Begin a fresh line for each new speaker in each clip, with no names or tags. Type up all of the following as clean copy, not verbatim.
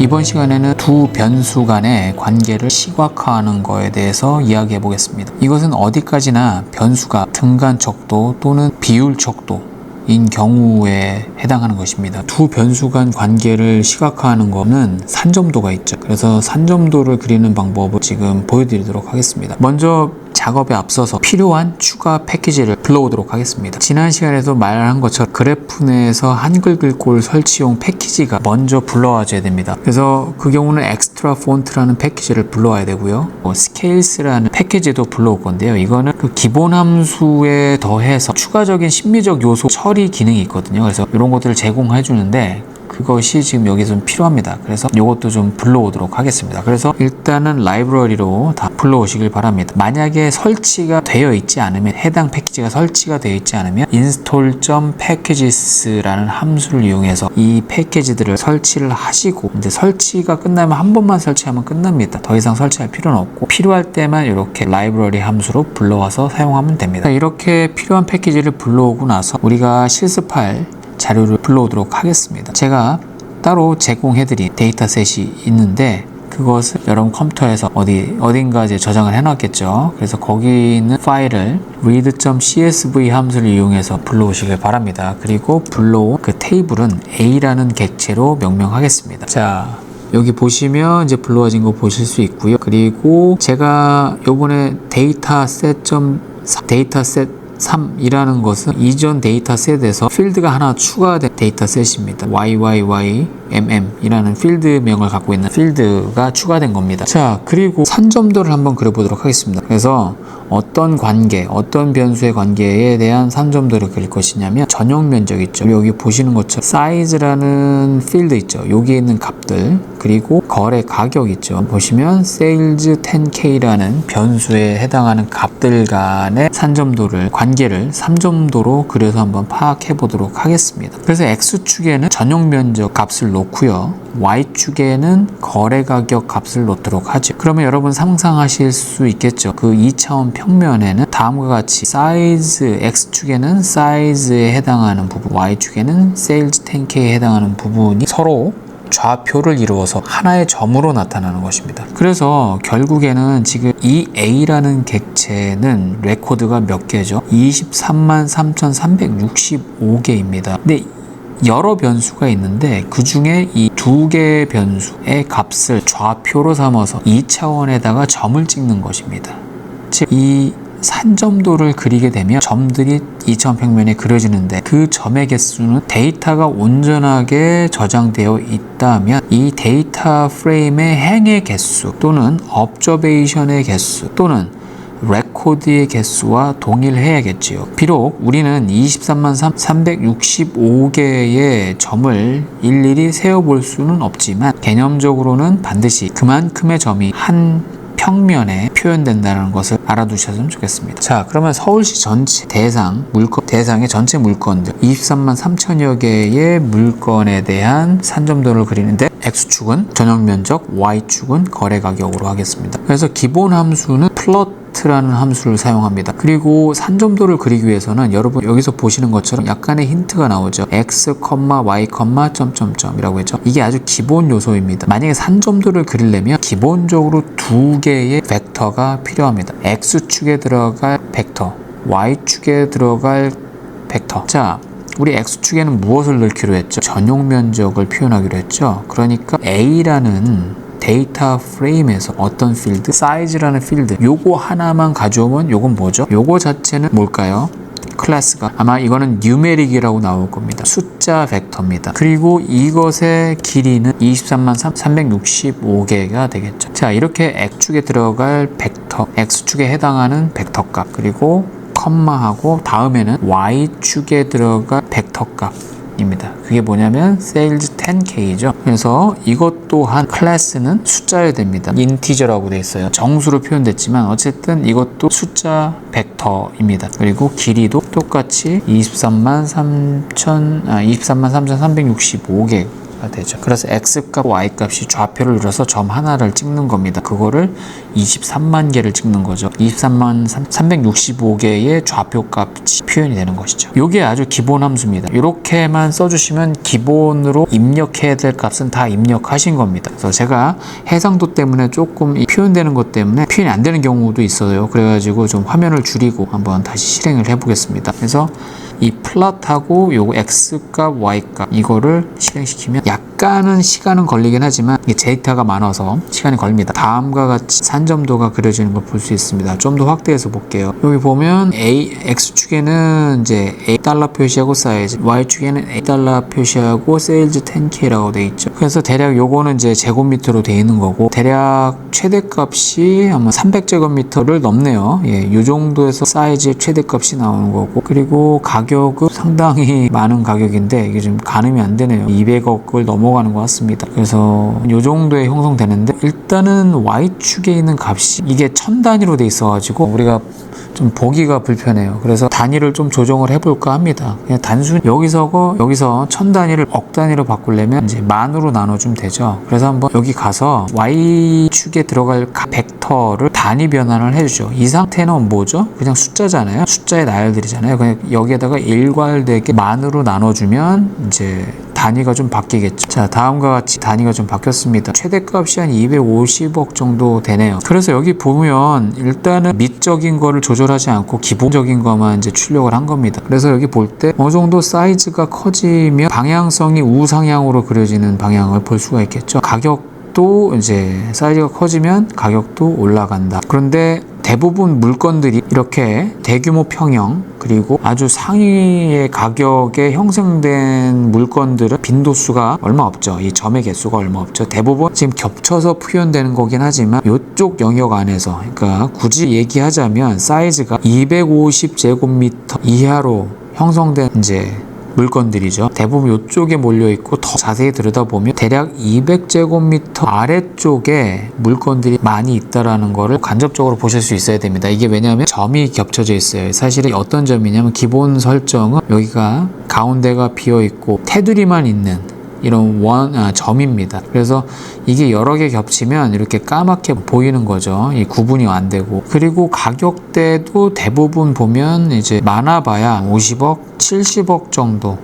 이번 시간에는 두 변수 간의 관계를 시각화하는 거에 대해서 이야기해 보겠습니다. 이것은 어디까지나 변수가 등간 척도 또는 비율 척도인 경우에 해당하는 것입니다. 두 변수 간 관계를 시각화하는 거는 산점도가 있죠. 그래서 산점도를 그리는 방법을 지금 보여드리도록 하겠습니다. 먼저 작업에 앞서서 필요한 추가 패키지를 불러오도록 하겠습니다. 지난 시간에도 말한 것처럼 그래프 내에서 한글 글꼴 설치용 패키지가 먼저 불러와줘야 됩니다. 그래서 그 경우는 엑스트라 폰트라는 패키지를 불러와야 되고요. 스케일스라는 패키지도 불러올 건데요. 이거는 그 기본 함수에 더해서 추가적인 심미적 요소 처리 기능이 있거든요. 그래서 이런 것들을 제공해 주는데 그것이 지금 여기 좀 필요합니다. 그래서 이것도 좀 불러오도록 하겠습니다. 그래서 일단은 라이브러리로 다 불러오시길 바랍니다. 만약에 설치가 되어 있지 않으면, 해당 패키지가 설치가 되어 있지 않으면 install.packages라는 함수를 이용해서 이 패키지들을 설치를 하시고, 이제 설치가 끝나면 한 번만 설치하면 끝납니다. 더 이상 설치할 필요는 없고 필요할 때만 이렇게 라이브러리 함수로 불러와서 사용하면 됩니다. 이렇게 필요한 패키지를 불러오고 나서 우리가 실습할 자료를 불러오도록 하겠습니다. 제가 따로 제공해드린 데이터셋이 있는데 그것을 여러분 컴퓨터에서 어딘가 이제 저장을 해놨겠죠. 그래서 거기 있는 파일을 read.csv 함수를 이용해서 불러오시길 바랍니다. 그리고 불러온 그 테이블은 A라는 객체로 명명하겠습니다. 자, 여기 보시면 이제 불러와진 거 보실 수 있고요. 그리고 제가 요번에 데이터셋 3이라는 것은 이전 데이터셋에서 필드가 하나 추가된 데이터셋입니다. YYYMM 이라는 필드명을 갖고 있는 필드가 추가된 겁니다. 자, 그리고 산점도를 한번 그려보도록 하겠습니다. 그래서 어떤 관계, 어떤 변수의 관계에 대한 산점도를 그릴 것이냐면 전용 면적 있죠. 여기 보시는 것처럼 사이즈라는 필드 있죠. 여기에 있는 값들, 그리고 거래 가격 있죠. 보시면 sales 10K라는 변수에 해당하는 값들 간의 산점도를, 관계를 3점도로 그려서 한번 파악해 보도록 하겠습니다. 그래서 X축에는 전용 면적 값을 놓고요. Y축에는 거래 가격 값을 놓도록 하죠. 그러면 여러분 상상하실 수 있겠죠. 그 2차원 평면에는 다음과 같이 사이즈, X축에는 사이즈에 해당하는 부분, Y축에는 sales 10K에 해당하는 부분이 서로 좌표를 이루어서 하나의 점으로 나타나는 것입니다. 그래서 결국에는 지금 이 A라는 객체는 레코드가 몇 개죠? 233,365개입니다. 근데 여러 변수가 있는데 그 중에 이 두 개의 변수의 값을 좌표로 삼아서 2차원에다가 점을 찍는 것입니다. 즉, 이 산점도를 그리게 되면 점들이 2차원 평면에 그려지는데 그 점의 개수는 데이터가 온전하게 저장되어 있다면 이 데이터 프레임의 행의 개수 또는 observation의 개수 또는 레코드의 개수와 동일해야겠지요. 비록 우리는 233,365개의 점을 일일이 세어볼 수는 없지만 개념적으로는 반드시 그만큼의 점이 한 평면에 표현된다는 것을 알아두셨으면 좋겠습니다. 자, 그러면 서울시 전체 대상의 전체 물건들 23만 3천여 개의 물건에 대한 산점도를 그리는데 X축은 전용 면적, Y축은 거래 가격으로 하겠습니다. 그래서 기본 함수는 플롯라는 함수를 사용합니다. 그리고 산점도를 그리기 위해서는 여러분 여기서 보시는 것처럼 약간의 힌트가 나오죠. X, Y, 점점점이라고 했죠. 이게 아주 기본 요소입니다. 만약에 산점도를 그리려면 기본적으로 두 개의 벡터가 필요합니다. X축에 들어갈 벡터, Y축에 들어갈 벡터. 자, 우리 X축에는 무엇을 넣기로 했죠? 전용 면적을 표현하기로 했죠. 그러니까 A라는 데이터 프레임에서 어떤 필드, 사이즈라는 필드, 요거 하나만 가져오면 요건 뭐죠? 요거 자체는 뭘까요? 클래스가 아마 이거는 뉴메릭이라고 나올 겁니다. 숫자 벡터입니다. 그리고 이것의 길이는 23만 365개가 되겠죠. 자, 이렇게 X축에 들어갈 벡터, X축에 해당하는 벡터 값, 그리고 컴마하고 다음에는 Y축에 들어갈 벡터 값입니다. 그게 뭐냐면 sales 10K죠. 그래서 이것 또한 클래스는 숫자여야 됩니다. 인티저라고 되어 있어요. 정수로 표현됐지만 어쨌든 이것도 숫자 벡터입니다. 그리고 길이도 똑같이 23만 3,365개 표시가 되죠. 그래서 X값, Y값이 좌표를 눌러서 점 하나를 찍는 겁니다. 그거를 23만 개를 찍는 거죠. 23만 365개의 좌표 값이 표현이 되는 것이죠. 이게 아주 기본 함수입니다. 이렇게만 써주시면 기본으로 입력해야 될 값은 다 입력하신 겁니다. 그래서 제가 해상도 때문에 조금 표현되는 것 때문에 표현이 안 되는 경우도 있어요. 그래가지고 좀 화면을 줄이고 한번 다시 실행을 해보겠습니다. 그래서 이 플롯하고 요거 X값, Y값 이거를 실행시키면 약간은 시간은 걸리긴 하지만 이게 데이터가 많아서 시간이 걸립니다. 다음과 같이 산점도가 그려지는 걸 볼 수 있습니다. 좀 더 확대해서 볼게요. 여기 보면 X축에는 이제 $8 표시하고 사이즈, Y축에는 $8 표시하고 세일즈 10K라고 되어 있죠. 그래서 대략 요거는 이제 제곱미터로 되어 있는 거고 대략 최대값이 아마 300제곱미터를 넘네요. 예, 요 정도에서 사이즈의 최대값이 나오는 거고 그리고 가격은 상당히 많은 가격인데 이게 좀 가늠이 안 되네요. 200억을 넘어가는 것 같습니다. 그래서 이 정도에 형성되는데 일단은 Y축에 있는 값이 이게 1000단위로 돼 있어가지고 우리가 좀 보기가 불편해요. 그래서 단위를 좀 조정을 해볼까 합니다. 그냥 단순히 여기서 1000단위를 억 단위로 바꾸려면 이제 만으로 나눠주면 되죠. 그래서 한번 여기 가서 Y축에 들어갈 벡터를 단위 변환을 해주죠. 이 상태는 뭐죠? 그냥 숫자잖아요. 숫자의 나열들이잖아요. 그냥 여기에다가 일괄되게 만으로 나눠주면 이제 단위가 좀 바뀌겠죠. 자, 다음과 같이 단위가 좀 바뀌었습니다. 최대값이 한 250억 정도 되네요. 그래서 여기 보면 일단은 미적인 거를 조절하지 않고 기본적인 것만 이제 출력을 한 겁니다. 그래서 여기 볼 때 어느 정도 사이즈가 커지면 방향성이 우상향으로 그려지는 방향을 볼 수가 있겠죠. 가격도 이제 사이즈가 커지면 가격도 올라간다. 그런데 대부분 물건들이 이렇게 대규모 평형 그리고 아주 상위의 가격에 형성된 물건들은 빈도수가 얼마 없죠. 이 점의 개수가 얼마 없죠. 대부분 지금 겹쳐서 표현되는 거긴 하지만 이쪽 영역 안에서 그러니까 굳이 얘기하자면 사이즈가 250제곱미터 이하로 형성된 이제 물건들이죠. 대부분 이쪽에 몰려있고 더 자세히 들여다보면 대략 200제곱미터 아래쪽에 물건들이 많이 있다라는 거를 간접적으로 보실 수 있어야 됩니다. 이게 왜냐하면 점이 겹쳐져 있어요. 사실은 어떤 점이냐면 기본 설정은 여기가 가운데가 비어있고 테두리만 있는 이런 점입니다. 그래서 이게 여러 개 겹치면 이렇게 까맣게 보이는 거죠. 이 구분이 안 되고. 그리고 가격대도 대부분 보면 이제 많아봐야 50억, 70억 정도.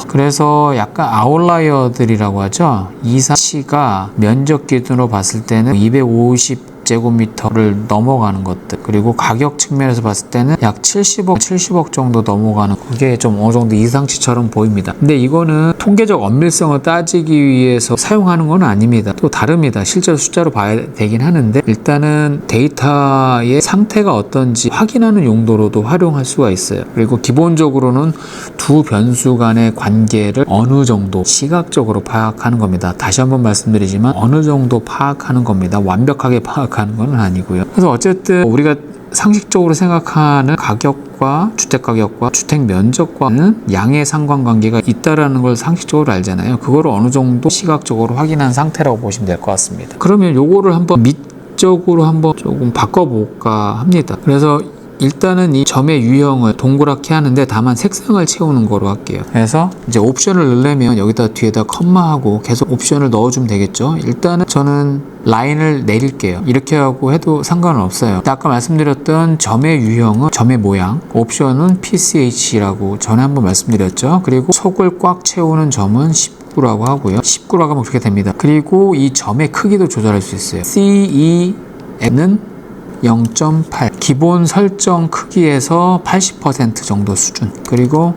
그래서 약간 아웃라이어들이라고 하죠. 이사치가 면적 기준으로 봤을 때는 250제곱미터를 넘어가는 것들 그리고 가격 측면에서 봤을 때는 약 70억 정도 넘어가는 그게 좀 어느 정도 이상치처럼 보입니다. 근데 이거는 통계적 엄밀성을 따지기 위해서 사용하는 건 아닙니다. 또 다릅니다. 실제로 숫자로 봐야 되긴 하는데 일단은 데이터의 상태가 어떤지 확인하는 용도로도 활용할 수가 있어요. 그리고 기본적으로는 두 변수 간의 관계를 어느 정도 시각적으로 파악하는 겁니다. 다시 한번 말씀드리지만 어느 정도 파악하는 겁니다. 완벽하게 파악하는 건 아니고요. 그래서 어쨌든 우리가 상식적으로 생각하는 가격과 주택가격과 주택면적과는 양의 상관관계가 있다라는 걸 상식적으로 알잖아요. 그거를 어느 정도 시각적으로 확인한 상태라고 보시면 될 것 같습니다. 그러면 요거를 한번 미적으로 한번 조금 바꿔볼까 합니다. 그래서 일단은 이 점의 유형을 동그랗게 하는데 다만 색상을 채우는 거로 할게요. 그래서 이제 옵션을 넣으려면 여기다 뒤에다 컴마하고 계속 옵션을 넣어주면 되겠죠. 일단은 저는 라인을 내릴게요. 이렇게 하고 해도 상관은 없어요. 아까 말씀드렸던 점의 유형은 점의 모양, 옵션은 PCH라고 전에 한번 말씀드렸죠. 그리고 속을 꽉 채우는 점은 19라고 하고요. 19라고 하면 그렇게 됩니다. 그리고 이 점의 크기도 조절할 수 있어요. CE는 0.8 기본 설정 크기에서 80% 정도 수준. 그리고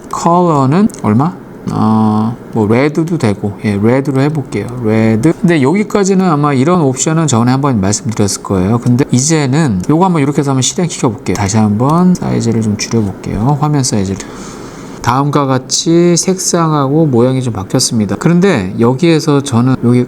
컬러는 얼마? 뭐 레드도 되고 레드로 해볼게요. 레드. 근데 여기까지는 아마 이런 옵션은 전에 한번 말씀드렸을 거예요. 근데 이제는 요거 한번 이렇게 해서 한번 실행시켜 볼게요. 다시 한번 사이즈를 좀 줄여볼게요. 화면 사이즈를. 다음과 같이 색상하고 모양이 좀 바뀌었습니다. 그런데 여기에서 저는 여기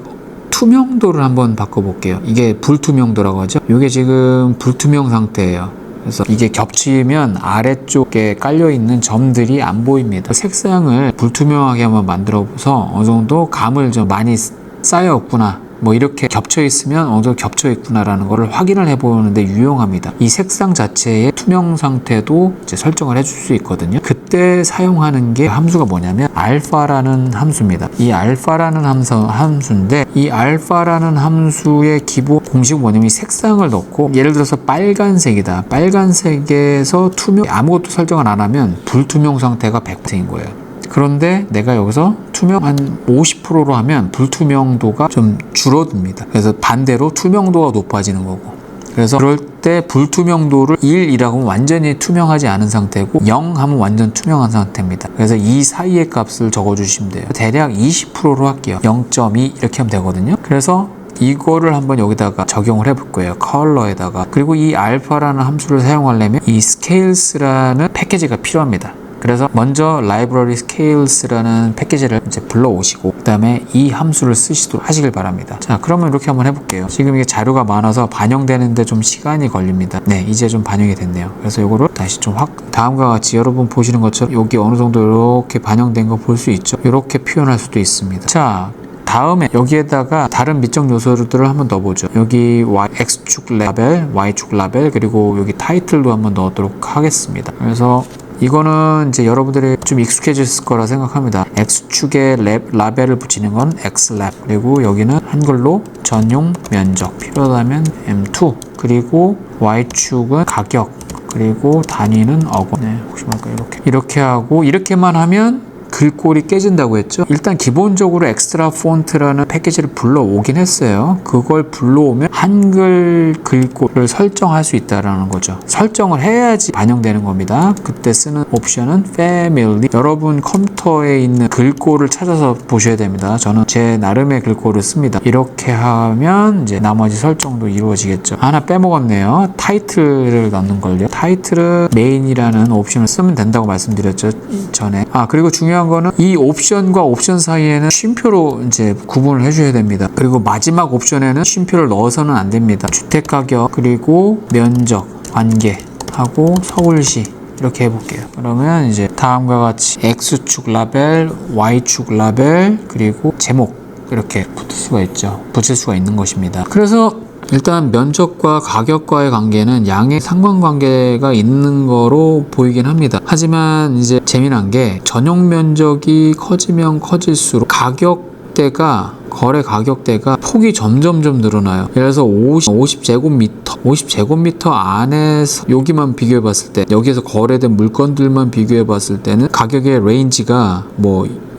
투명도를 한번 바꿔볼게요. 이게 불투명도라고 하죠. 이게 지금 불투명 상태예요. 그래서 이게 겹치면 아래쪽에 깔려있는 점들이 안 보입니다. 색상을 불투명하게 한번 만들어서 어느 정도 감을 좀 많이 쌓였구나 뭐 이렇게 겹쳐 있으면 어느 정도 겹쳐 있구나라는 것을 확인을 해보는데 유용합니다. 이 색상 자체의 투명 상태도 이제 설정을 해줄 수 있거든요. 그때 사용하는 게 함수가 뭐냐면 알파라는 함수입니다. 이 알파라는 함수인데 이 알파라는 함수의 기본 공식은 뭐냐면 이 색상을 넣고 예를 들어서 빨간색이다. 빨간색에서 투명 아무것도 설정을 안 하면 불투명 상태가 100%인 거예요. 그런데 내가 여기서 투명 한 50%로 하면 불투명도가 좀 줄어듭니다. 그래서 반대로 투명도가 높아지는 거고. 그래서 그럴 때 불투명도를 1이라고 하면 완전히 투명하지 않은 상태고 0 하면 완전 투명한 상태입니다. 그래서 이 사이의 값을 적어주시면 돼요. 대략 20%로 할게요. 0.2 이렇게 하면 되거든요. 그래서 이거를 한번 여기다가 적용을 해볼 거예요. 컬러에다가. 그리고 이 알파라는 함수를 사용하려면 이 scales라는 패키지가 필요합니다. 그래서 먼저 library scales라는 패키지를 이제 불러오시고 그 다음에 이 함수를 쓰시도록 하시길 바랍니다. 자, 그러면 이렇게 한번 해볼게요. 지금 이게 자료가 많아서 반영되는데 좀 시간이 걸립니다. 네, 이제 좀 반영이 됐네요. 그래서 이거를 다시 좀 다음과 같이 여러분 보시는 것처럼 여기 어느 정도 이렇게 반영된 거 볼 수 있죠. 이렇게 표현할 수도 있습니다. 자, 다음에 여기에다가 다른 미적 요소들을 한번 넣어보죠. 여기 X축 라벨, Y축 라벨, 그리고 여기 타이틀도 한번 넣도록 하겠습니다. 그래서 이거는 이제 여러분들이 좀 익숙해졌을 거라 생각합니다. X축에 라벨을 붙이는 건 Xlab, 그리고 여기는 한글로 전용 면적, 필요하다면 M2, 그리고 Y축은 가격, 그리고 단위는 어거. 네, 혹시 뭘까 이렇게 하고 이렇게만 하면 글꼴이 깨진다고 했죠. 일단 기본적으로 엑스트라 폰트라는 패키지를 불러오긴 했어요. 그걸 불러오면 한글 글꼴을 설정할 수 있다는 거죠. 설정을 해야지 반영되는 겁니다. 그때 쓰는 옵션은 Family. 여러분 컴퓨터에 있는 글꼴을 찾아서 보셔야 됩니다. 저는 제 나름의 글꼴을 씁니다. 이렇게 하면 이제 나머지 설정도 이루어지겠죠. 하나 빼먹었네요. 타이틀을 넣는 걸요. 타이틀은 메인이라는 옵션을 쓰면 된다고 말씀드렸죠, 전에. 그리고 중요한 거는 이 옵션과 옵션 사이에는 쉼표로 이제 구분을 해줘야 됩니다. 그리고 마지막 옵션에는 쉼표를 넣어서는 안 됩니다. 주택 가격, 그리고 면적, 관계하고 서울시 이렇게 해볼게요. 그러면 이제 다음과 같이 X축 라벨, Y축 라벨, 그리고 제목 이렇게 붙일 수가 있는 것입니다. 그래서 일단 면적과 가격과의 관계는 양의 상관관계가 있는 거로 보이긴 합니다. 하지만 이제 재미난 게 전용 면적이 커지면 커질수록 거래 가격대가 폭이 점점 늘어나요. 예를 들어서 50제곱미터 안에서 여기만 비교해 봤을 때, 여기에서 거래된 물건들만 비교해 봤을 때는 가격의 레인지가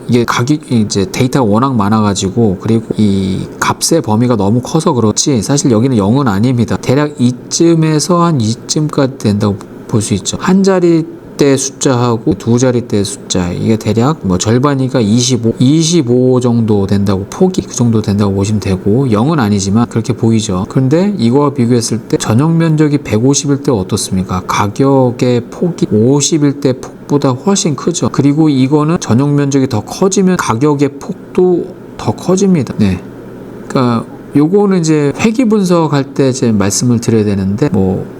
이게 가격이 이제 데이터가 워낙 많아가지고, 그리고 이 값의 범위가 너무 커서 그렇지 사실 여기는 0은 아닙니다. 대략 이쯤에서 한 이쯤까지 된다고 볼 수 있죠. 한 자리대 숫자하고 두 자리대 숫자, 이게 대략 절반이니까 25 정도 된다고, 폭이 그 정도 된다고 보시면 되고, 0은 아니지만 그렇게 보이죠. 그런데 이거와 비교했을 때 전용 면적이 150일 때 어떻습니까? 가격의 폭이 50일 때 보다 훨씬 크죠. 그리고 이거는 전용 면적이 더 커지면 가격의 폭도 더 커집니다. 네. 그러니까 요거는 이제 회귀 분석할 때 이제 말씀을 드려야 되는데,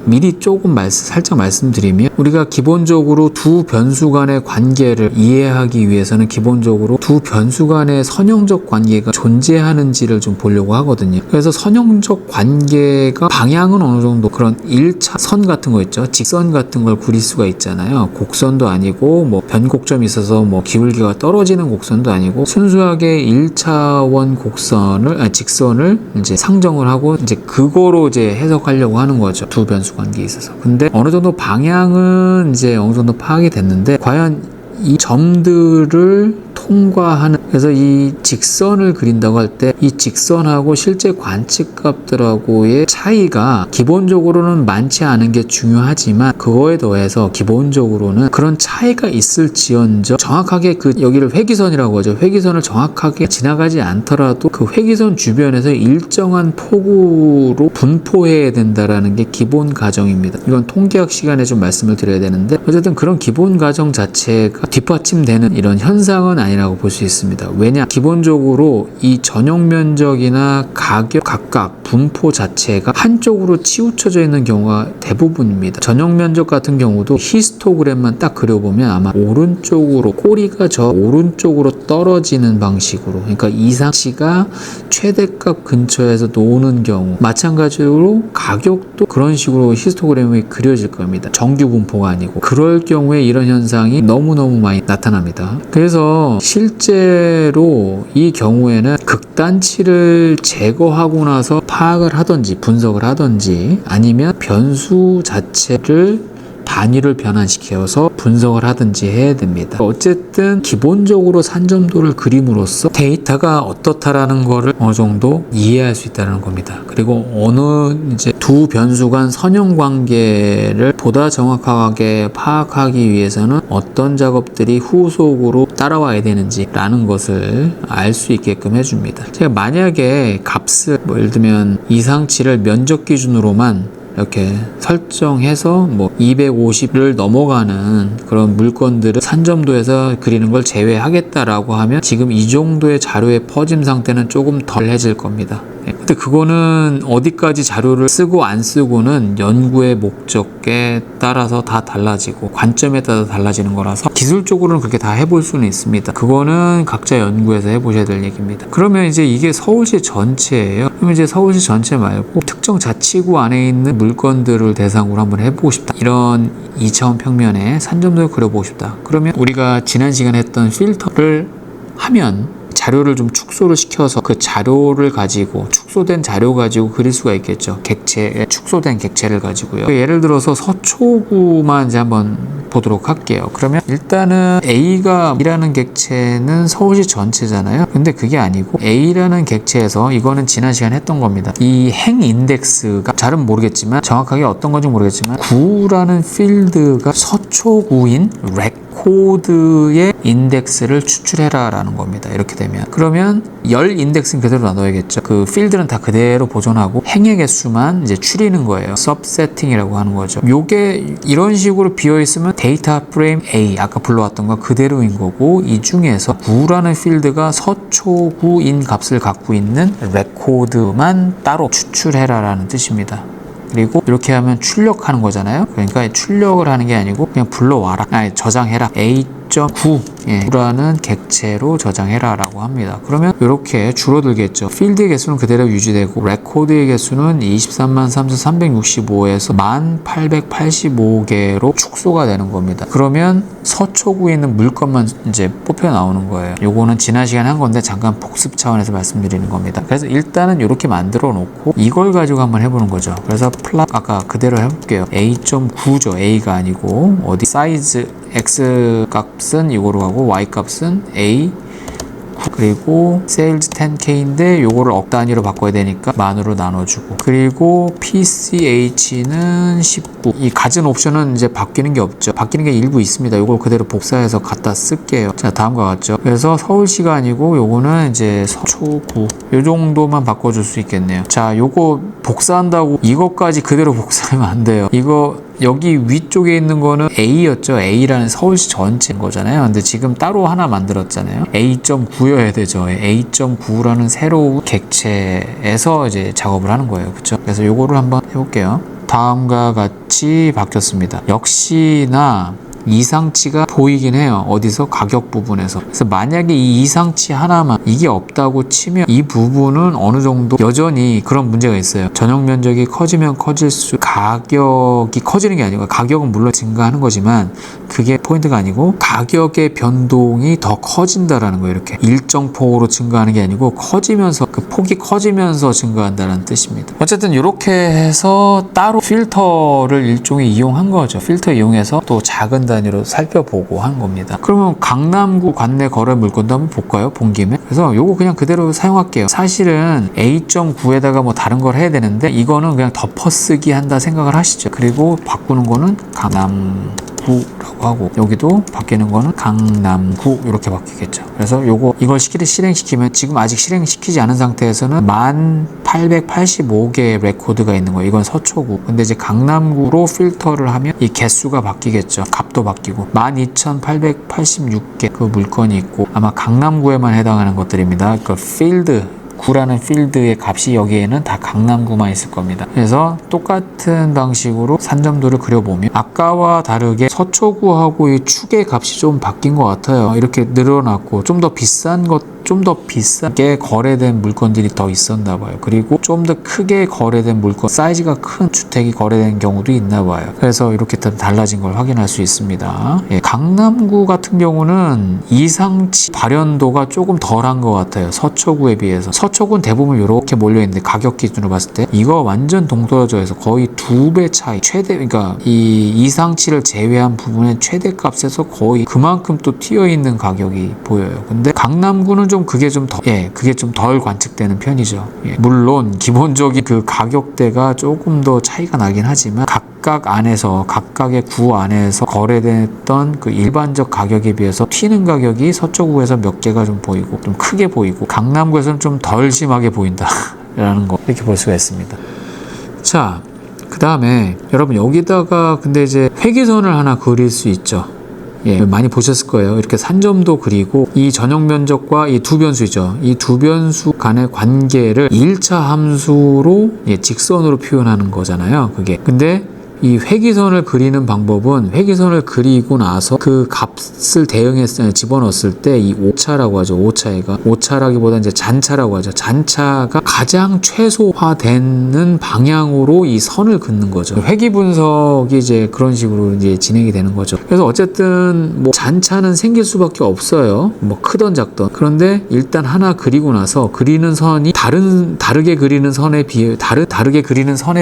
미리 조금 살짝 말씀드리면, 우리가 기본적으로 두 변수 간의 관계를 이해하기 위해서는 기본적으로 두 변수 간의 선형적 관계가 존재하는지를 좀 보려고 하거든요. 그래서 선형적 관계가 방향은 어느 정도 그런 1차 선 같은 거 있죠. 직선 같은 걸 그릴 수가 있잖아요. 곡선도 아니고 변곡점이 있어서 기울기가 떨어지는 곡선도 아니고, 순수하게 1차원 직선을 이제 상정을 하고 이제 그거로 이제 해석하려고 하는 거죠. 두 변수 관계에 있어서. 근데 어느 정도 방향은 이제 어느 정도 파악이 됐는데, 과연 이 점들을 통과하는, 그래서 이 직선을 그린다고 할 때 이 직선하고 실제 관측값들하고의 차이가 기본적으로는 많지 않은 게 중요하지만, 그거에 더해서 기본적으로는 그런 차이가 있을지언정 정확하게 여기를 회기선이라고 하죠. 회기선을 정확하게 지나가지 않더라도 그 회기선 주변에서 일정한 폭으로 분포해야 된다라는 게 기본 가정입니다. 이건 통계학 시간에 좀 말씀을 드려야 되는데, 어쨌든 그런 기본 가정 자체가 뒷받침되는 이런 현상은 아니라고 볼 수 있습니다. 겁니다. 왜냐? 기본적으로 이 전용 면적이나 가격 각각 분포 자체가 한쪽으로 치우쳐져 있는 경우가 대부분입니다. 전용 면적 같은 경우도 히스토그램만 딱 그려보면 아마 오른쪽으로 꼬리가 저 오른쪽으로 떨어지는 방식으로, 그러니까 이상치가 최대값 근처에서 노는 경우, 마찬가지로 가격도 그런 식으로 히스토그램이 그려질 겁니다. 정규 분포가 아니고. 그럴 경우에 이런 현상이 너무너무 많이 나타납니다. 그래서 실제로 이 경우에는 극단치를 제거하고 나서 파악을 하든지 분석을 하든지 아니면 변수 자체를 단위를 변환시켜서 분석을 하든지 해야 됩니다. 어쨌든 기본적으로 산점도를 그림으로써 데이터가 어떻다라는 거를 어느 정도 이해할 수 있다는 겁니다. 그리고 어느 이제 두 변수 간 선형 관계를 보다 정확하게 파악하기 위해서는 어떤 작업들이 후속으로 따라와야 되는지라는 것을 알 수 있게끔 해줍니다. 제가 만약에 값을 예를 들면 이상치를 면적 기준으로만 이렇게 설정해서 뭐 250을 넘어가는 그런 물건들을 산점도에서 그리는 걸 제외하겠다라고 하면 지금 이 정도의 자료의 퍼짐 상태는 조금 덜해질 겁니다. 근데 그거는 어디까지 자료를 쓰고 안 쓰고는 연구의 목적에 따라서 다 달라지고 관점에 따라 달라지는 거라서 기술적으로는 그렇게 다 해볼 수는 있습니다. 그거는 각자 연구에서 해보셔야 될 얘기입니다. 그러면 이제 이게 서울시 전체예요. 그러면 이제 서울시 전체 말고 특정 자치구 안에 있는 물건들을 대상으로 한번 해보고 싶다. 이런 2차원 평면에 산점도를 그려보고 싶다. 그러면 우리가 지난 시간에 했던 필터를 하면 자료를 좀 축소를 시켜서 그 자료를 가지고 축소된 자료 가지고 그릴 수가 있겠죠. 객체, 축소된 객체를 가지고요. 예를 들어서 서초구만 이제 한번 보도록 할게요. 그러면 일단은 A가 A라는 객체는 서울시 전체잖아요. 근데 그게 아니고 A라는 객체에서 이거는 지난 시간에 했던 겁니다. 이 행 인덱스가 잘은 모르겠지만 정확하게 어떤 건지 모르겠지만 구라는 필드가 서초구인 레코드의 인덱스를 추출해라 라는 겁니다. 이렇게 되면 그러면 열 인덱스는 그대로 놔둬야겠죠. 그 필드는 다 그대로 보존하고 행의 개수만 이제 추리는 거예요. 서브세팅이라고 하는 거죠. 요게 이런 식으로 비어 있으면 데이터 프레임 A 아까 불러왔던 거 그대로인 거고, 이 중에서 구라는 필드가 서초구인 값을 갖고 있는 레코드만 따로 추출해라 라는 뜻입니다. 그리고 이렇게 하면 출력하는 거잖아요. 그러니까 출력을 하는 게 아니고 그냥 불러와라, 저장해라. A.9라는 객체로 저장해라 라고 합니다. 그러면 이렇게 줄어들겠죠. 필드의 개수는 그대로 유지되고 레코드의 개수는 233,365에서 1,885개로 축소가 되는 겁니다. 그러면 서초구에 있는 물건만 이제 뽑혀 나오는 거예요. 요거는 지난 시간에 한 건데 잠깐 복습 차원에서 말씀드리는 겁니다. 그래서 일단은 이렇게 만들어 놓고 이걸 가지고 한번 해보는 거죠. 그래서 플랫 아까 그대로 해볼게요. A.9죠. A가 아니고 어디 사이즈 X 값은 이거로 하고 Y 값은 A, 그리고 sales 10K인데 요거를 억 단위로 바꿔야 되니까 만으로 나눠주고, 그리고 PCH는 19. 이 가진 옵션은 이제 바뀌는 게 없죠. 바뀌는 게 일부 있습니다. 요걸 그대로 복사해서 갖다 쓸게요. 자, 다음과 같죠. 그래서 서울시가 아니고 요거는 이제 서초구 요 정도만 바꿔줄 수 있겠네요. 자, 요거 복사한다고 이것까지 그대로 복사하면 안 돼요. 이거 여기 위쪽에 있는 거는 A였죠. A라는 서울시 전체인 거잖아요. 근데 지금 따로 하나 만들었잖아요. A.9여야 되죠. A.9라는 새로운 객체에서 이제 작업을 하는 거예요. 그렇죠? 그래서 요거를 한번 해볼게요. 다음과 같이 바뀌었습니다. 역시나 이상치가 보이긴 해요. 어디서? 가격 부분에서. 그래서 만약에 이 이상치 하나만 이게 없다고 치면 이 부분은 어느 정도 여전히 그런 문제가 있어요. 전용 면적이 커지면 커질수록 가격이 커지는 게 아니고, 가격은 물론 증가하는 거지만 그게 포인트가 아니고 가격의 변동이 더 커진다라는 거예요. 이렇게 일정 폭으로 증가하는 게 아니고 커지면서, 그 폭이 커지면서 증가한다는 뜻입니다. 어쨌든 이렇게 해서 따로 필터를 일종의 이용한 거죠. 필터 이용해서 또 작은 단위로 살펴보고 한 겁니다. 그러면 강남구 관내 거래 물건도 한번 볼까요? 본 김에. 그래서 요거 그냥 그대로 사용할게요. 사실은 A.9에다가 뭐 다른 걸 해야 되는데 이거는 그냥 덮어쓰기 한다 생각을 하시죠. 그리고 바꾸는 거는 강남 강남구라고 하고, 여기도 바뀌는 거는 강남구 이렇게 바뀌겠죠. 그래서 이걸 실행시키면, 지금 아직 실행시키지 않은 상태에서는 1885개의 레코드가 있는 거예요. 이건 서초구. 근데 이제 강남구로 필터를 하면 이 개수가 바뀌겠죠. 값도 바뀌고 12,886개 그 물건이 있고, 아마 강남구에만 해당하는 것들입니다. 그 구라는 필드의 값이 여기에는 다 강남구만 있을 겁니다. 그래서 똑같은 방식으로 산점도를 그려보면 아까와 다르게 서초구하고 이 축의 값이 좀 바뀐 것 같아요. 이렇게 늘어났고 좀 더 비싸게 거래된 물건들이 더 있었나 봐요. 그리고 좀 더 크게 거래된 물건, 사이즈가 큰 주택이 거래된 경우도 있나 봐요. 그래서 이렇게 달라진 걸 확인할 수 있습니다. 강남구 같은 경우는 이상치 발현도가 조금 덜한 것 같아요. 서초구에 비해서. 서초구는 대부분 이렇게 몰려있는데, 가격 기준으로 봤을 때 이거 완전 동떨어져 있어. 거의 2배 차이. 그러니까 이 이상치를 제외한 부분의 최대값에서 거의 그만큼 또 튀어있는 가격이 보여요. 근데 강남구는 그게 좀 덜 관측되는 편이죠. 물론 기본적인 그 가격대가 조금 더 차이가 나긴 하지만, 각각의 구 안에서 거래됐던 그 일반적 가격에 비해서 튀는 가격이 서초구에서 몇 개가 좀 보이고, 좀 크게 보이고, 강남구에서는 좀 덜 심하게 보인다 라는 거, 이렇게 볼 수가 있습니다. 자, 그 다음에 여러분 여기다가 근데 이제 회기선을 하나 그릴 수 있죠. 많이 보셨을 거예요. 이렇게 산점도 그리고 이 전용 면적과 이 두 변수죠. 이 두 변수 간의 관계를 1차 함수로 직선으로 표현하는 거잖아요. 그게. 근데 이 회기선을 그리는 방법은, 회기선을 그리고 나서 그 값을 집어넣었을 때 이 오차라고 하죠. 오차라기보다 이제 잔차라고 하죠. 잔차가 가장 최소화되는 방향으로 이 선을 긋는 거죠. 회기 분석이 이제 그런 식으로 이제 진행이 되는 거죠. 그래서 어쨌든 잔차는 생길 수밖에 없어요. 크던 작던. 그런데 일단 하나 그리고 나서 그리는 선이 다르게 그리는 선에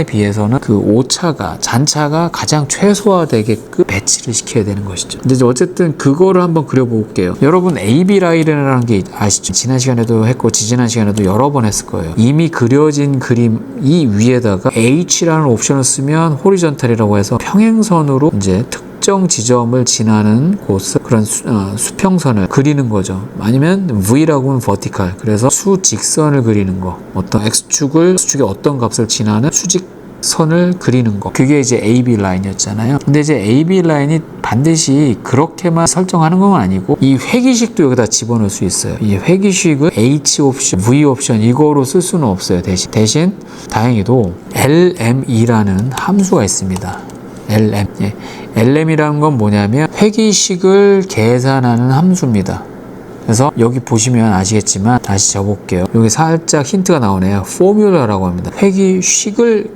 비해서는 그 오차가, 잔차가 가장 최소화되게끔 배치를 시켜야 되는 것이죠. 근데 이제 어쨌든 그거를 한번 그려볼게요. 여러분 AB 라인이라는 게 아시죠? 지난 시간에도 했고 지지난 시간에도 여러 번 했을 거예요. 이미 그려진 그림 이 위에다가 H라는 옵션을 쓰면 호리전탈이라고 해서 평행선으로 이제 특정 지점을 지나는 곳을, 그런 수평선을 그리는 거죠. 아니면 V라고 하면 버티칼. 그래서 수직선을 그리는 거. 어떤 X축의 어떤 값을 지나는 수직선을 그리는 거. 그게 이제 AB 라인이었잖아요. 근데 이제 AB 라인이 반드시 그렇게만 설정하는 건 아니고, 이 회기식도 여기다 집어넣을 수 있어요. 이 회기식을 H 옵션, V 옵션 이거로 쓸 수는 없어요. 대신 다행히도 LM이라는 함수가 있습니다. LM. LM이라는 건 뭐냐면 회기식을 계산하는 함수입니다. 그래서 여기 보시면 아시겠지만 다시 적어볼게요. 여기 살짝 힌트가 나오네요. 포뮬러라고 합니다. 회기식을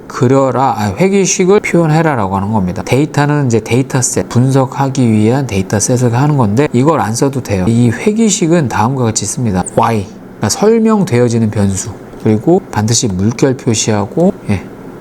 회기식을 표현해라 라고 하는 겁니다. 데이터는 이제 데이터셋, 분석하기 위한 데이터셋을 하는 건데, 이걸 안 써도 돼요. 이 회기식은 다음과 같이 씁니다. Y, 그러니까 설명되어지는 변수, 그리고 반드시 물결 표시하고,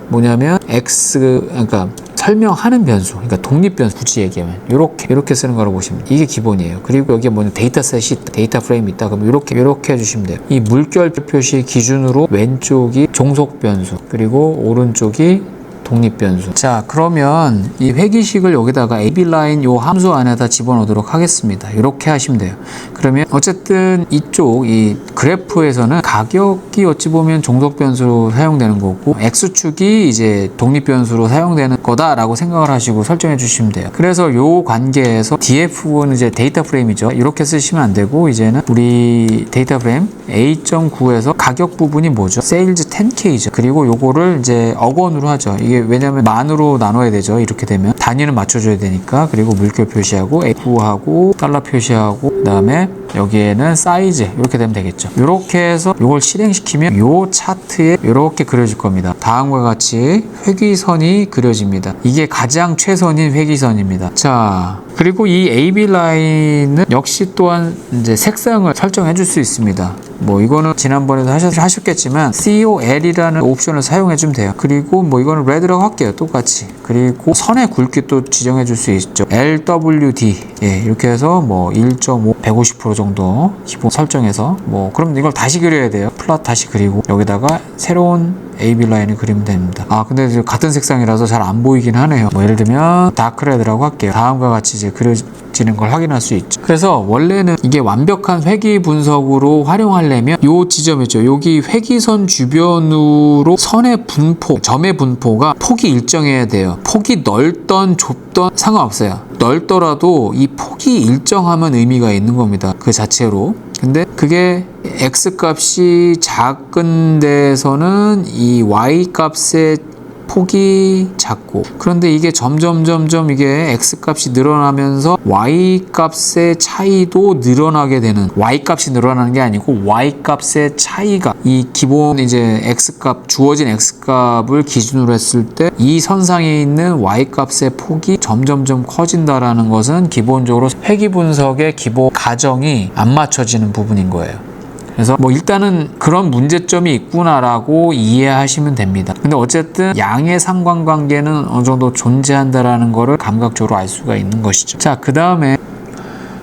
뭐냐면 X, 그러니까 설명하는 변수, 그러니까 독립 변수, 굳이 얘기하면 이렇게 쓰는 거라고 보시면 돼요. 이게 기본이에요. 그리고 여기에 뭐냐, 데이터셋이 있다, 데이터 프레임이 있다. 그럼 이렇게 해주시면 돼요. 이 물결 표시 기준으로 왼쪽이 종속 변수, 그리고 오른쪽이 독립 변수. 자, 그러면 이 회기식을 여기다가 AB 라인 요 함수 안에다 집어넣도록 하겠습니다. 이렇게 하시면 돼요. 그러면 어쨌든 이쪽 이 그래프에서는 가격이 어찌 보면 종속 변수로 사용되는 거고, X축이 이제 독립 변수로 사용되는 거다라고 생각을 하시고 설정해 주시면 돼요. 그래서 요 관계에서 DF는 이제 데이터 프레임이죠. 이렇게 쓰시면 안 되고, 이제는 우리 데이터 프레임 A.9에서 가격 부분이 뭐죠? 세일즈 10K죠. 그리고 요거를 이제 억원으로 하죠. 이게 왜냐면 만으로 나눠야 되죠. 이렇게 되면 단위는 맞춰줘야 되니까. 그리고 물결 표시하고 F하고 달러 표시하고, 그 다음에 여기에는 사이즈, 이렇게 되면 되겠죠. 이렇게 해서 이걸 실행시키면 요 차트에 이렇게 그려질 겁니다. 다음과 같이 회기선이 그려집니다. 이게 가장 최선인 회기선입니다. 자, 그리고 이 AB 라인은 역시 또한 이제 색상을 설정해 줄 수 있습니다. 이거는 지난번에도 하셨겠지만 COL이라는 옵션을 사용해 주면 돼요. 그리고 이거는 레드라고 할게요. 똑같이. 그리고 선의 굵기 또 지정해 줄 수 있죠. LWD. 이렇게 해서 1.5, 150% 정도 기본 설정해서, 그럼 이걸 다시 그려야 돼요. 플랫 다시 그리고 여기다가 새로운 AB 라인을 그리면 됩니다. 근데 이제 같은 색상이라서 잘 안 보이긴 하네요. 뭐 예를 들면 다크레드라고 할게요. 다음과 같이 이제 그려지는 걸 확인할 수 있죠. 그래서 원래는 이게 완벽한 회귀 분석으로 활용하려면 요 지점 있죠. 여기 회귀선 주변으로 선의 분포, 점의 분포가 폭이 일정해야 돼요. 폭이 넓던 좁던 상관없어요. 넓더라도 이 폭이 일정하면 의미가 있는 겁니다. 그 자체로. 근데 그게 X값이 작은 데서는 이 Y값의 폭이 작고, 그런데 이게 점점 이게 X값이 늘어나면서 Y값의 차이도 늘어나게 되는, Y값이 늘어나는 게 아니고 Y값의 차이가, 이 기본 이제 X값, 주어진 X값을 기준으로 했을 때 이 선상에 있는 Y값의 폭이 점점 커진다라는 것은 기본적으로 회귀 분석의 기본 가정이 안 맞춰지는 부분인 거예요. 그래서 뭐 일단은 그런 문제점이 있구나라고 이해하시면 됩니다. 근데 어쨌든 양의 상관관계는 어느 정도 존재한다라는 거를 감각적으로 알 수가 있는 것이죠. 자, 그 다음에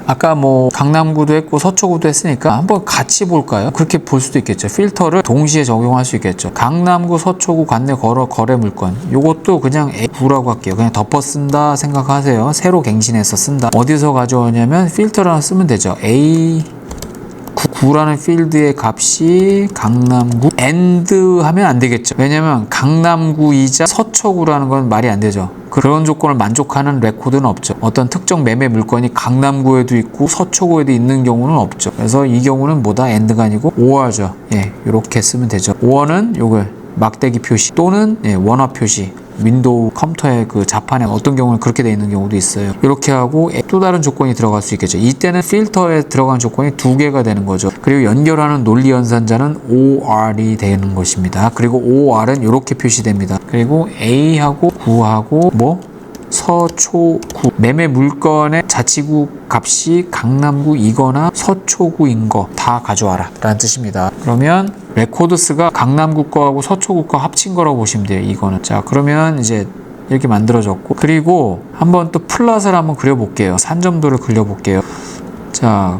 아까 뭐 강남구도 했고 서초구도 했으니까 한번 같이 볼까요? 그렇게 볼 수도 있겠죠. 필터를 동시에 적용할 수 있겠죠. 강남구, 서초구 관내 거래 물건, 요것도 그냥 A9라고 할게요. 그냥 덮어 쓴다 생각하세요. 새로 갱신해서 쓴다. 어디서 가져오냐면 필터를 하나 쓰면 되죠. A9라는 필드의 값이 강남구 AND 하면 안 되겠죠. 왜냐면 강남구이자 서초구라는 건 말이 안 되죠. 그런 조건을 만족하는 레코드는 없죠. 어떤 특정 매매 물건이 강남구에도 있고 서초구에도 있는 경우는 없죠. 그래서 이 경우는 뭐다? AND가 아니고 OR죠. 예, 이렇게 쓰면 되죠. OR는 요걸 막대기 표시 또는 원화 표시, 윈도우 컴퓨터의 그 자판에 어떤 경우는 그렇게 되어 있는 경우도 있어요. 이렇게 하고 또 다른 조건이 들어갈 수 있겠죠. 이때는 필터에 들어간 조건이 두 개가 되는 거죠. 그리고 연결하는 논리 연산자는 OR이 되는 것입니다. 그리고 OR은 이렇게 표시됩니다. 그리고 A하고 9하고 뭐 서초구, 매매 물건의 자치구 값이 강남구이거나 서초구인 거 다 가져와라 라는 뜻입니다. 그러면 레코드스가 강남구 거하고 서초구 거 합친 거라고 보시면 돼요. 이거는. 자, 그러면 이제 이렇게 만들어졌고, 그리고 한번 또 플랫을 한번 그려볼게요. 산점도를 그려볼게요. 자,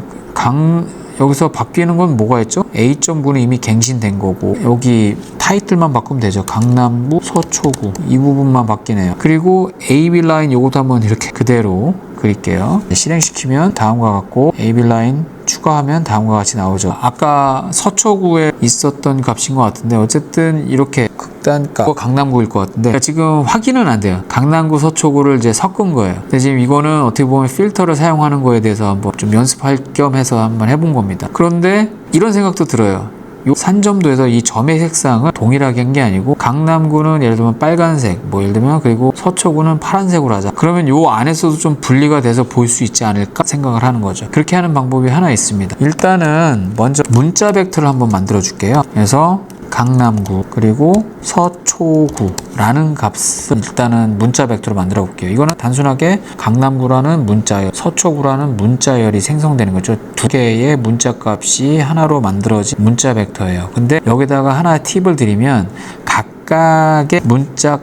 여기서 바뀌는 건 뭐가 있죠? A점부는 이미 갱신된 거고, 여기 타이틀만 바꾸면 되죠. 강남구, 서초구 이 부분만 바뀌네요. 그리고 AB 라인 요것도 한번 이렇게 그대로 그릴게요. 실행시키면 다음과 같고, AB 라인 추가하면 다음과 같이 나오죠. 아까 서초구에 있었던 값인 것 같은데 어쨌든 이렇게 극단값 강남구일 것 같은데 그러니까 지금 확인은 안 돼요. 강남구 서초구를 이제 섞은 거예요. 근데 지금 이거는 어떻게 보면 필터를 사용하는 거에 대해서 한번 좀 연습할 겸 해서 한번 해본 겁니다. 그런데 이런 생각도 들어요. 요 산점도에서 이 점의 색상을 동일하게 한 게 아니고 강남구는 예를 들면 빨간색, 뭐 예를 들면 그리고 서초구는 파란색으로 하자. 그러면 요 안에서도 좀 분리가 돼서 보일 수 있지 않을까 생각을 하는 거죠. 그렇게 하는 방법이 하나 있습니다. 일단은 먼저 문자 벡터를 한번 만들어 줄게요. 그래서 강남구 그리고 서초구라는 값을 일단은 문자 벡터로 만들어 볼게요. 이거는 단순하게 강남구라는 문자열, 서초구라는 문자열이 생성되는 거죠. 두 개의 문자 값이 하나로 만들어진 문자 벡터예요. 근데 여기다가 하나 팁을 드리면 각각의 문자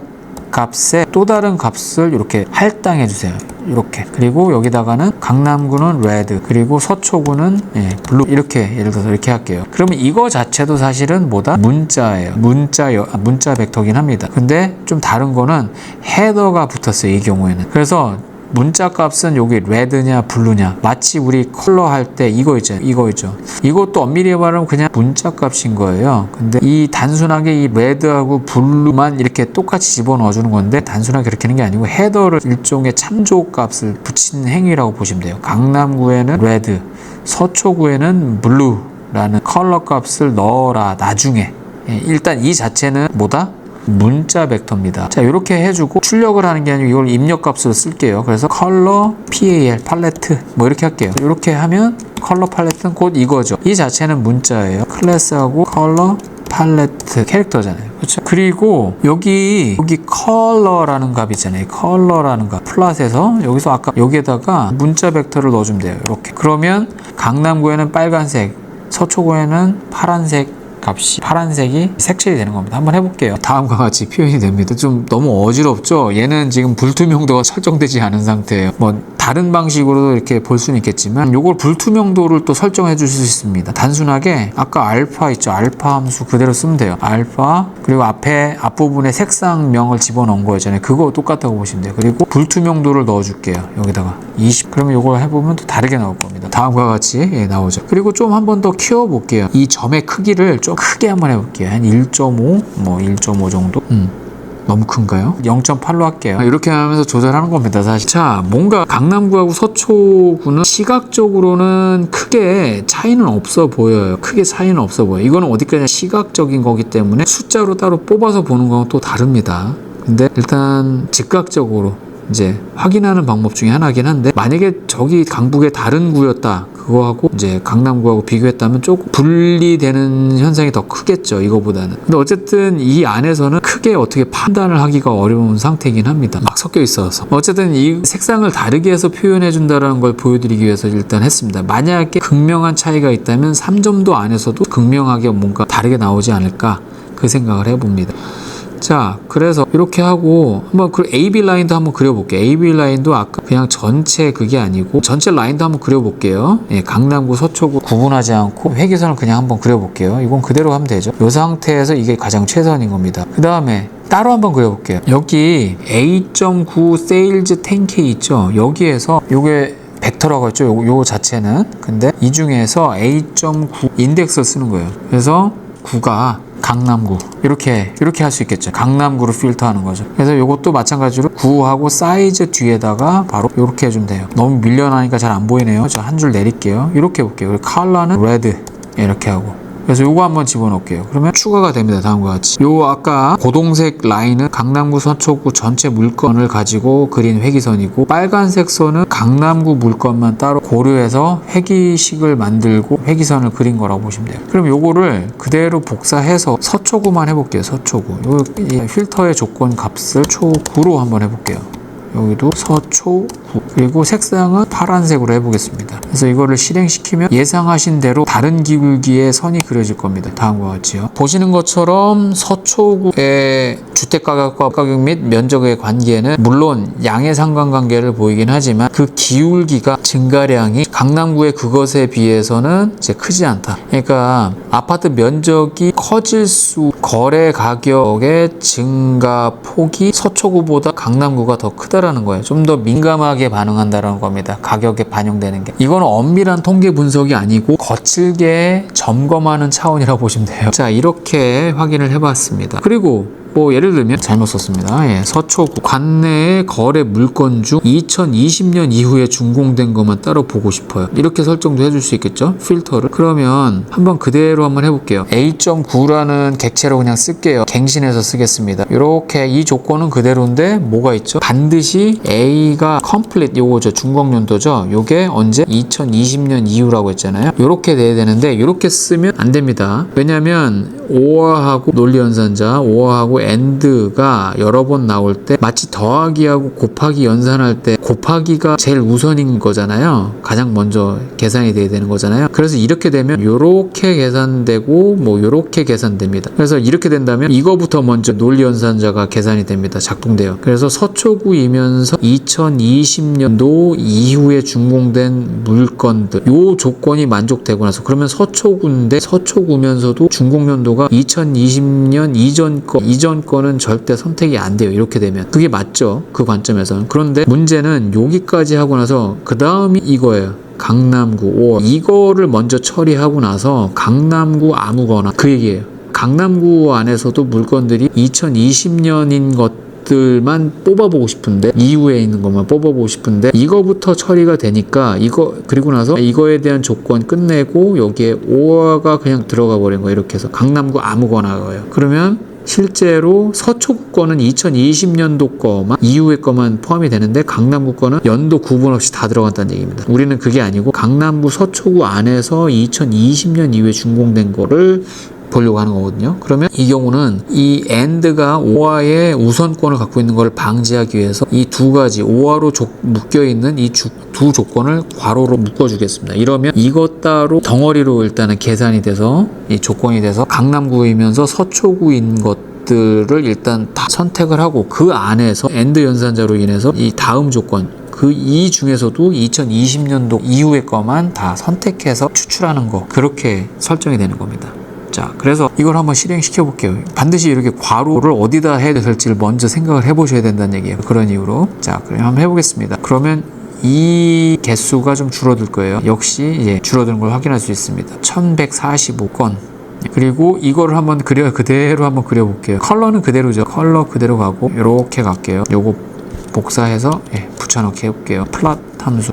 값에 또 다른 값을 이렇게 할당해 주세요. 이렇게. 그리고 여기다가는 강남구는 레드, 그리고 서초구는 블루, 이렇게 예를 들어서 이렇게 할게요. 그러면 이거 자체도 사실은 뭐다? 문자예요. 문자 벡터긴 합니다. 근데 좀 다른 거는 헤더가 붙었어요. 이 경우에는. 그래서 문자 값은 여기 레드냐 블루냐, 마치 우리 컬러 할 때 이거 있죠. 이것도 엄밀히 말하면 그냥 문자 값인 거예요. 근데 이 단순하게 이 레드하고 블루만 이렇게 똑같이 집어넣어 주는 건데 단순하게 그렇게 하는 게 아니고 헤더를 일종의 참조 값을 붙이는 행위라고 보시면 돼요. 강남구에는 레드, 서초구에는 블루라는 컬러 값을 넣어라 나중에. 일단 이 자체는 뭐다? 문자 벡터입니다. 자, 이렇게 해주고 출력을 하는 게 아니고 이걸 입력값으로 쓸게요. 그래서 컬러 PAL 팔레트 뭐 이렇게 할게요. 이렇게 하면 컬러 팔레트는 곧 이거죠. 이 자체는 문자예요. 클래스하고 컬러 팔레트 캐릭터잖아요. 그렇죠? 그리고 여기 컬러라는 값 있잖아요. 컬러라는 값 플랫에서 여기서 아까 여기에다가 문자 벡터를 넣어주면 돼요. 이렇게. 그러면 강남구에는 빨간색, 서초구에는 파란색 값이 파란색이 색칠이 되는 겁니다. 한번 해볼게요. 다음과 같이 표현이 됩니다. 좀 너무 어지럽죠? 얘는 지금 불투명도가 설정되지 않은 상태예요. 뭐 다른 방식으로도 이렇게 볼 수는 있겠지만 요걸 불투명도를 또 설정해 주실 수 있습니다. 단순하게 아까 알파 있죠. 알파 함수 그대로 쓰면 돼요. 알파 그리고 앞부분에 색상명을 집어넣은 거였잖아요. 그거 똑같다고 보시면 돼요. 그리고 불투명도를 넣어줄게요. 여기다가 20. 그러면 요걸 해보면 또 다르게 나올 겁니다. 다음과 같이 나오죠. 그리고 좀 한번 더 키워볼게요. 이 점의 크기를 좀 크게 한번 해볼게요. 한 1.5, 뭐 1.5 정도? 너무 큰가요? 0.8로 할게요. 이렇게 하면서 조절하는 겁니다, 사실. 자, 뭔가 강남구하고 서초구는 시각적으로는 크게 차이는 없어 보여요. 크게 차이는 없어 보여요. 이거는 어디까지나 시각적인 거기 때문에 숫자로 따로 뽑아서 보는 건 또 다릅니다. 근데 일단 즉각적으로 이제 확인하는 방법 중에 하나긴 한데, 만약에 저기 강북의 다른 구였다, 그거하고 이제 강남구하고 비교했다면 조금 분리되는 현상이 더 크겠죠, 이거보다는. 근데 어쨌든 이 안에서는 크게 어떻게 판단을 하기가 어려운 상태이긴 합니다. 막 섞여 있어서. 어쨌든 이 색상을 다르게 해서 표현해 준다는 걸 보여드리기 위해서 일단 했습니다. 만약에 극명한 차이가 있다면 3점도 안에서도 극명하게 뭔가 다르게 나오지 않을까, 그 생각을 해봅니다. 자, 그래서 이렇게 하고 한번 그 AB 라인도 한번 그려볼게요. AB 라인도 아까 그냥 전체 그게 아니고 전체 라인도 한번 그려볼게요. 예, 강남구, 서초구 구분하지 않고 회기선을 그냥 한번 그려볼게요. 이건 그대로 하면 되죠. 이 상태에서 이게 가장 최선인 겁니다. 그 다음에 따로 한번 그려볼게요. 여기 A.9 세일즈 10K 있죠? 여기에서 요게 벡터라고 했죠. 요거 자체는. 근데 이 중에서 A.9 인덱스를 쓰는 거예요. 그래서 9가 강남구 이렇게 할 수 있겠죠. 강남구로 필터하는 거죠. 그래서 이것도 마찬가지로 9하고 사이즈 뒤에다가 바로 이렇게 해주면 돼요. 너무 밀려나니까 잘 안 보이네요. 저 한 줄 내릴게요. 이렇게 해볼게요. 그리고 컬러는 레드 이렇게 하고, 그래서 요거 한번 집어넣을게요. 그러면 추가가 됩니다. 다음과 같이. 요 아까 고동색 라인은 강남구 서초구 전체 물건을 가지고 그린 회기선이고, 빨간색 선은 강남구 물건만 따로 고려해서 회기식을 만들고 회기선을 그린 거라고 보시면 돼요. 그럼 요거를 그대로 복사해서 서초구만 해볼게요. 서초구. 요 필터의 조건 값을 초9로 한번 해볼게요. 여기도 서초구, 그리고 색상은 파란색으로 해보겠습니다. 그래서 이거를 실행시키면 예상하신 대로 다른 기울기의 선이 그려질 겁니다. 다음과 같이요. 보시는 것처럼 서초구의 주택가격과 가격 및 면적의 관계는 물론 양의 상관관계를 보이긴 하지만 그 기울기가 증가량이 강남구의 그것에 비해서는 이제 크지 않다. 그러니까 아파트 면적이 커질수록 거래 가격의 증가 폭이 서초구보다 강남구가 더 크다라는 거예요. 좀 더 민감하게 반응한다는 겁니다. 가격에 반영되는 게. 이거는 엄밀한 통계 분석이 아니고 거칠게 점검하는 차원이라고 보시면 돼요. 자, 이렇게 확인을 해봤습니다. 그리고 뭐 예를 들면 잘못 썼습니다. 예, 서초구 관내의 거래 물건 중 2020년 이후에 준공된 것만 따로 보고 싶어요. 이렇게 설정도 해줄 수 있겠죠? 필터를. 그러면 한번 그대로 한번 해볼게요. A.9라는 객체로 그냥 쓸게요. 갱신해서 쓰겠습니다. 이렇게 이 조건은 그대로인데 뭐가 있죠? 반드시 A가 complete, 요거죠. 준공연도죠. 요게 언제? 2020년 이후라고 했잖아요. 이렇게 돼야 되는데 이렇게 쓰면 안 됩니다. 왜냐면 or하고 논리연산자, or하고 and가 여러 번 나올 때 마치 더하기하고 곱하기 연산할 때 곱하기가 제일 우선인 거잖아요. 가장 먼저 계산이 돼야 되는 거잖아요. 그래서 이렇게 되면 요렇게 계산되고 뭐 요렇게 계산됩니다. 그래서 이렇게 된다면 이거부터 먼저 논리연산자가 계산이 됩니다. 작동돼요. 그래서 서초구이면서 2020년도 이후에 준공된 물건들, 요 조건이 만족되고 나서, 그러면 서초구인데 서초구면서도 준공연도가 2020년 이전 거는 절대 선택이 안 돼요. 이렇게 되면 그게 맞죠, 그 관점에서는. 그런데 문제는 여기까지 하고 나서 그 다음이 이거예요. 강남구 이거를 먼저 처리하고 나서 강남구 아무거나, 그 얘기예요. 강남구 안에서도 물건들이 2020년인 것들만 뽑아보고 싶은데, 이후에 있는 것만 뽑아보고 싶은데, 이거부터 처리가 되니까 이거, 그리고 나서 이거에 대한 조건 끝내고 여기에 or가 그냥 들어가 버린 거예요. 이렇게 해서 강남구 아무거나예요. 그러면 실제로 서초구 거는 2020년도 거만, 이후의 거만 포함이 되는데 강남구 거는 연도 구분 없이 다 들어간다는 얘기입니다. 우리는 그게 아니고 강남구 서초구 안에서 2020년 이후에 준공된 거를 보려고 하는 거거든요. 그러면 이 경우는 이 AND가 OR의 우선권을 갖고 있는 걸 방지하기 위해서 이 두 가지 OR로 묶여있는 이 두 조건을 괄호로 묶어주겠습니다. 이러면 이것 따로 덩어리로 일단은 계산이 돼서, 이 조건이 돼서 강남구이면서 서초구인 것들을 일단 다 선택을 하고, 그 안에서 AND 연산자로 인해서 이 다음 조건, 이 중에서도 2020년도 이후의 거만 다 선택해서 추출하는 거, 그렇게 설정이 되는 겁니다. 자, 그래서 이걸 한번 실행시켜 볼게요. 반드시 이렇게 괄호를 어디다 해야 될지를 먼저 생각을 해보셔야 된다는 얘기예요. 그런 이유로. 자, 그럼 한번 해보겠습니다. 그러면 이 개수가 좀 줄어들 거예요. 역시 이제 줄어드는 걸 확인할 수 있습니다. 1145건. 그리고 이거를 한번 그대로 한번 그려볼게요. 컬러는 그대로죠. 컬러 그대로 가고 이렇게 갈게요. 요거 복사해서 붙여넣기 해볼게요. 플롯 함수.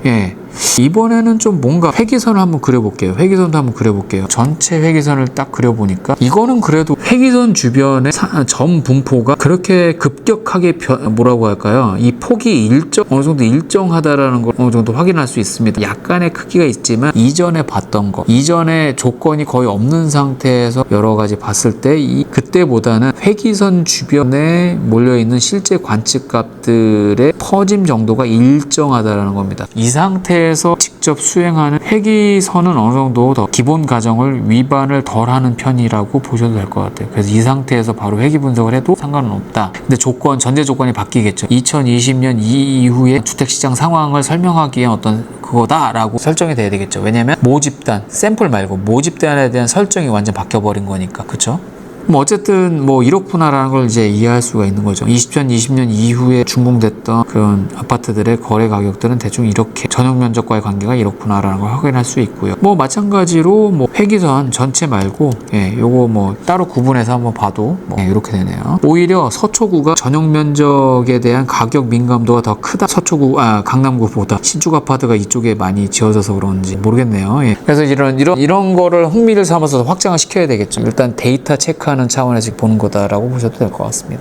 이번에는 좀 뭔가 회기선을 한번 그려볼게요. 회기선도 한번 그려볼게요. 전체 회기선을 딱 그려보니까 이거는 그래도 회기선 주변의 점 분포가 그렇게 급격하게 뭐라고 할까요? 이 폭이 어느 정도 일정하다라는 걸 어느 정도 확인할 수 있습니다. 약간의 크기가 있지만 이전에 봤던 거, 이전에 조건이 거의 없는 상태에서 여러 가지 봤을 때 그때보다는 회기선 주변에 몰려있는 실제 관측값들의 퍼짐 정도가 일정하다라는 겁니다. 이 상태에서 직접 수행하는 회기선은 어느 정도 더 기본 가정을 위반을 덜 하는 편이라고 보셔도 될 것 같아요. 그래서 이 상태에서 바로 회기 분석을 해도 상관은 없다. 근데 전제 조건이 바뀌겠죠. 2020년 이후에 주택시장 상황을 설명하기 위한 어떤 그거다라고 설정이 돼야 되겠죠. 왜냐면 모집단, 샘플 말고 모집단에 대한 설정이 완전 바뀌어버린 거니까. 그쵸? 어쨌든 이렇구나라는 걸 이제 이해할 수가 있는 거죠. 2020년 이후에 준공됐던 그런 아파트들의 거래 가격들은 대충 이렇게 전용 면적과의 관계가 이렇구나라는 걸 확인할 수 있고요. 마찬가지로 회기선 전체 말고 요거 따로 구분해서 한번 봐도 이렇게 되네요. 오히려 서초구가 전용 면적에 대한 가격 민감도가 더 크다. 강남구보다 신축 아파트가 이쪽에 많이 지어져서 그런지 모르겠네요. 그래서 이런 거를 흥미를 삼아서 확장을 시켜야 되겠죠. 일단 데이터 체크하는 차원에서 보는 거다라고 보셔도 될 것 같습니다.